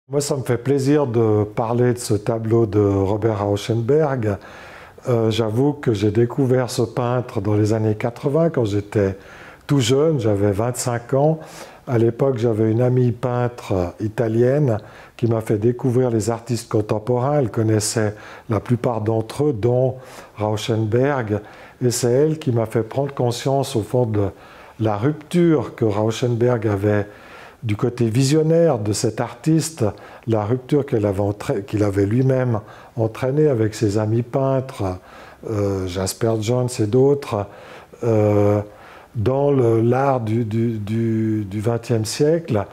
Moi, ça me fait plaisir de parler de ce tableau de Robert Rauschenberg. J'avoue que j'ai découvert ce peintre dans les années 80, quand j'étais tout jeune, j'avais 25 ans. À l'époque, j'avais une amie peintre italienne qui m'a fait découvrir les artistes contemporains. Elle connaissait la plupart d'entre eux, dont Rauschenberg. Et c'est elle qui m'a fait prendre conscience, au fond, de la rupture que Rauschenberg avait du côté visionnaire de cet artiste, la rupture qu'il avait lui-même entraînée avec ses amis peintres, Jasper Johns et d'autres, dans l'art du XXe siècle.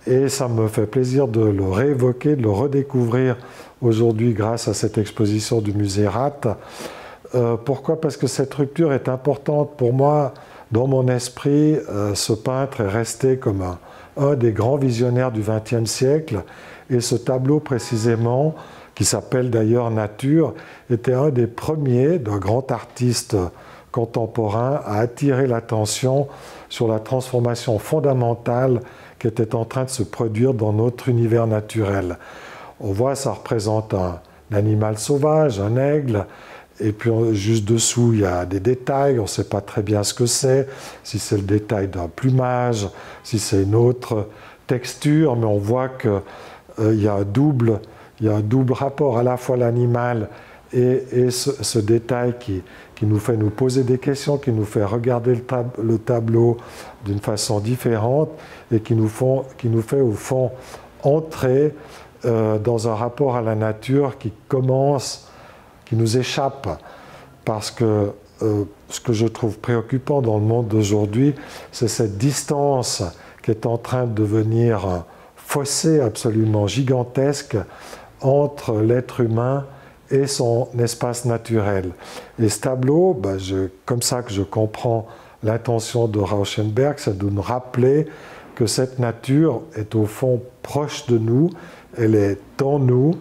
Et ça me fait plaisir de le réévoquer, de le redécouvrir aujourd'hui grâce à cette exposition du musée Rath. Pourquoi? Parce que cette rupture est importante pour moi. Dans mon esprit, ce peintre est resté comme un des grands visionnaires du XXe siècle. Et ce tableau précisément, qui s'appelle d'ailleurs Nature, était un des premiers d'un grand artiste contemporain à attirer l'attention sur la transformation fondamentale qui était en train de se produire dans notre univers naturel. On voit, ça représente un animal sauvage, un aigle, et puis juste dessous, il y a des détails, on ne sait pas très bien ce que c'est, si c'est le détail d'un plumage, si c'est une autre texture, mais on voit qu'il y a un double rapport, à la fois l'animal et ce détail qui nous fait nous poser des questions, qui nous fait regarder le tableau d'une façon différente et qui nous fait au fond entrer dans un rapport à la nature qui nous échappe. Parce que ce que je trouve préoccupant dans le monde d'aujourd'hui, c'est cette distance qui est en train de devenir un fossé absolument gigantesque entre l'être humain et son espace naturel. Et ce tableau, comme ça que je comprends l'intention de Rauschenberg, c'est de nous rappeler que cette nature est au fond proche de nous, elle est en nous,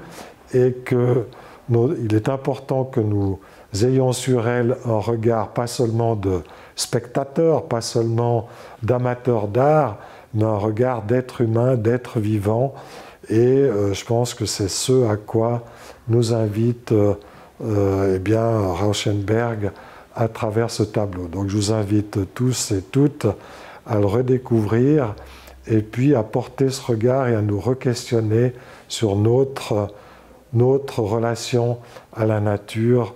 et qu'il est important que nous ayons sur elle un regard pas seulement de spectateurs, pas seulement d'amateurs d'art, mais un regard d'être humain, d'être vivant. Et je pense que c'est ce à quoi nous invite Rauschenberg à travers ce tableau. Donc je vous invite tous et toutes à le redécouvrir et puis à porter ce regard et à nous re-questionner sur notre relation à la nature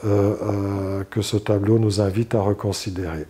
que ce tableau nous invite à reconsidérer.